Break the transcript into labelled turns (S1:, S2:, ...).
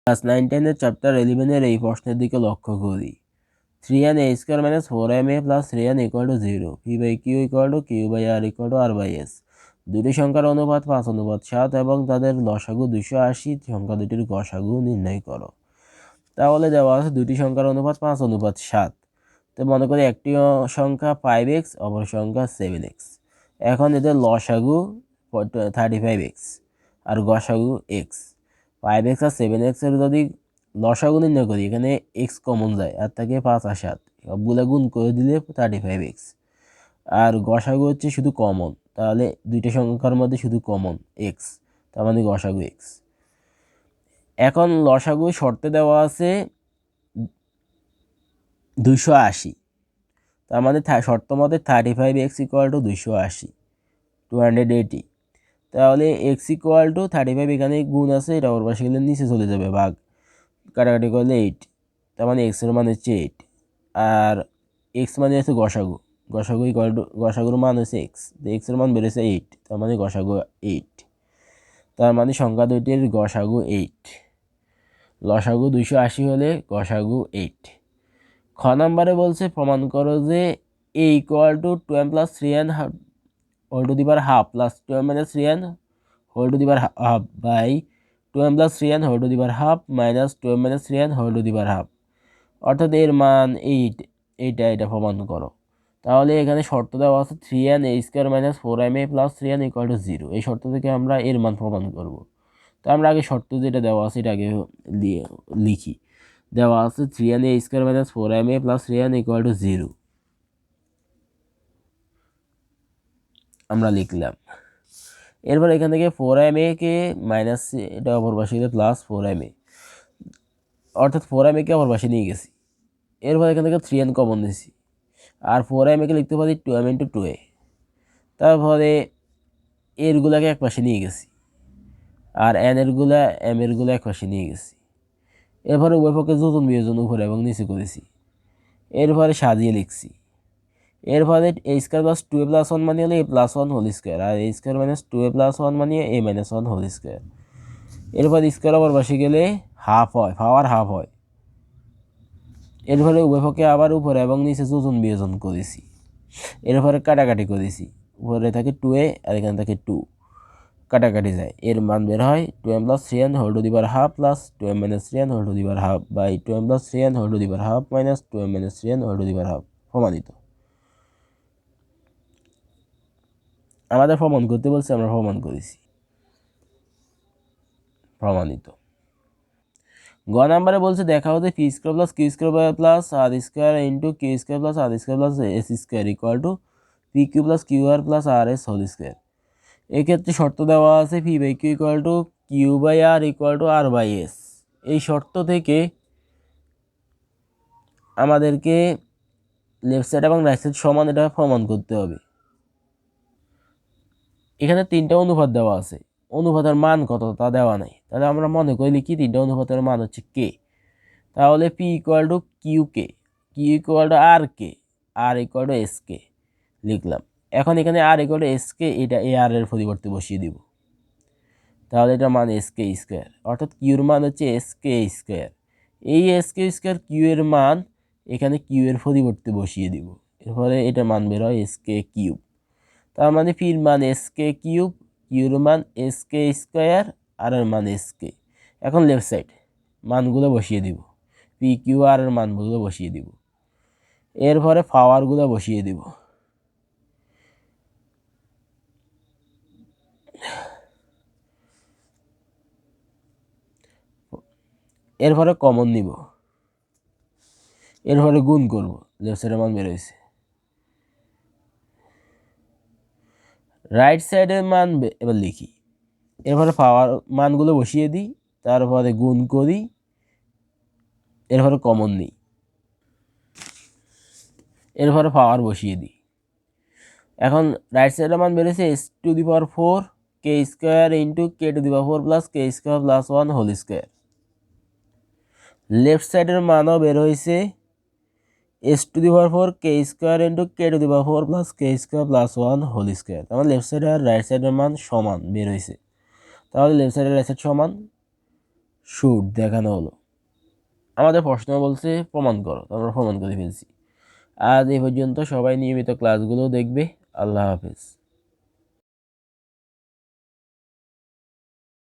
S1: Class 9-10 chapter 11 এই প্রশ্নের দিকে লক্ষ্য করি। 3n a square minus 4m a plus 3n equal to 0, p by q equal to q by r equal to r by s. দুটি সংখ্যার অনুপাত 5:7 এবং তাদের লসাগু 280, সংখ্যা দুটির গসাগু নির্ণয় করো। তাহলে দেওয়া আছে দুটি সংখ্যার অনুপাত 5:7। তো মনে করি একটি সংখ্যা 5x, অপর সংখ্যা 7x। এখন এদের লসাগু 35x আর গসাগু x। 5x আর 7x এর যদি লসাগু নির্ণয় করি, এখানে x কমন যায় আর থাকে 5 আর 7, সবগুলো গুণ করে দিলে 35x। আর গসাগু হচ্ছে শুধু কমন, তাহলে দুইটা সংখ্যার মধ্যে শুধু কমন x, তার মানে গসাগু x। এখন লসাগু শর্তে দেওয়া আছে 280, তার মানে শর্ত মতে 35x ইকুয়াল টু 280, 280। তাহলে x ইকুয়াল টু 35, এখানে গুণ আছে, এটা ওর পাশে গেলে নিচে চলে যাবে, ভাগ কাটাকাটি করলে 8, তার মানে x এর মান হচ্ছে 8। আর x মানে হচ্ছে গসাগু, গসাগু ইকুয়াল টু গসাগুর মান হচ্ছে x, x এর মান বেড়েছে 8, তার মানে গসাগু 8। তার মানে সংখ্যা দুইটির গসাগু 8। লসাগু 280 হলে গসাগু 8। খ নাম্বারে বলছে প্রমাণ করো যে a equal to 2m plus 3n whole to the power half plus 2m minus 3n whole to the power half by 2m plus 3n whole to the power half minus 2m minus 3n whole to the power half, অর্থাৎ এর মান 8। এটা প্রমাণ করো। তাহলে এখানে শর্ত দেওয়া আছে 3n a square minus 4m a plus 3n equal to 0। এই শর্ত থেকে আমরা এর মান প্রমাণ করব। তো আমরা আগে শর্ত যেটা দেওয়া আছে এটা আগে লিখি। দেওয়া আছে 3n a square minus 4m a plus 3n equal to 0, আমরা লিখলাম। এরপর এখান থেকে 4m a কে মাইনাস, এটা অপর পাশে গেলে প্লাস 4m a, অর্থাৎ 4m a কে অপর পাশে নিয়ে গেছি। এরপর এখান থেকে 3n কমন দিয়েছি, আর 4m a কে লিখতে পারি 2m ইন্টু 2a। তারপরে এরগুলাকে এক পাশে নিয়ে গেছি, আর m এরগুলা এক পাশে নিয়ে গেছি। এরপরে উভয় পক্ষে যোজন বিয়োজন উপরে এবং নিচে করেছি। এরপরে সাজিয়ে লিখছি। এরপরে a square plus 2a plus 1 মানে হলো a প্লাস 1 হোল স্কোয়ার, আর a square minus 2a plus 1 মানে a মাইনাস 1 হোল স্কোয়ার। এরপর স্কোয়ার আবার বসে গেলে হাফ হয়, পাওয়ার হাফ হয়। এরপরে উভয় পক্ষে আবার উপরে এবং নিচে যোজন বিয়োজন করেছি। এরপরে কাটাকাটি করেছি, উপরে থাকে 2a আর এখানে থাকে 2, কাটাকাটি যায়, এর মান বের হয় 2m plus 3n whole to the power half plus 2m minus 3n whole to the power half by 2m plus 3n whole to the power half minus 2m minus 3n whole to the power half. প্রমাণিত। আমাদের প্রমাণ করতে বলছে, আমরা প্রমাণ করেছি, প্রমাণিত। গ নাম্বারে বলছে দেখা হতে p square plus q square plus r square into q square plus r square plus s square equal to p q plus q r plus r s whole square. এক্ষেত্রে শর্ত দেওয়া আছে p by q equal to q by r equal to r by s. এই শর্ত থেকে আমাদেরকে left side এবং right side সমান, এটা প্রমাণ করতে হবে। এখানে তিনটা অনুপাত দেওয়া আছে, অনুপাতের মান কত তা দেওয়া নাই, তাহলে আমরা মনে করি লিখি তিনটা অনুপাতের মান হচ্ছে কে। তাহলে p equal to q k, q equal to r k, r equal to s k লিখলাম। এখন এখানে r equal to s k, এটা এ আর এর পরিবর্তে বসিয়ে দিব, তাহলে এটার মান এস কে স্কোয়ার, অর্থাৎ কিউর মান হচ্ছে এস কে স্কোয়ার। এই এস কে স্কোয়ার কিউ এর মান এখানে কিউ এর পরিবর্তে বসিয়ে দিব, এরপরে এটার মান বের হয় এস কে কিউব। তার মানে পির মান এস কে কিউব, কিউর মান এস কে স্কোয়ার, আর এর মান এস কে। এখন লেফট সাইড মানগুলো বসিয়ে দিব, পি কিউ আর এর মানগুলো বসিয়ে দিব, এরপরে পাওয়ারগুলো বসিয়ে দিব। এরপরে কমন নিব, এরপরে গুণ করব, লেফট সাইডের মান বেরোয়েছে। রাইট সাইডের মান এবার লিখি, এরপরে পাওয়ার মানগুলো বসিয়ে দিই, তারপরে গুণ করি, এরপরে কমন নিই, এরপরে পাওয়ার বসিয়ে দিই। এখন রাইট সাইডের মান বেরোছে S to the power 4 K square into K to the power 4 plus K square plus 1 whole square. Left সাইডের মানও বের হয়েছে S to the power 4 K square into K to the power 4 plus K square plus 1 whole square. তাহলে left side আর right সাইডের মান সমান বের হয়েছে, তাহলে লেফট সাইড আর রাইট সাইড সমান, শুড দেখানো হলো। আমাদের প্রশ্ন বলছে প্রমাণ করো, আমরা প্রমাণ করে ফেলছি। আজ এই পর্যন্ত, সবাই নিয়মিত ক্লাসগুলো দেখবে। আল্লাহ হাফেজ।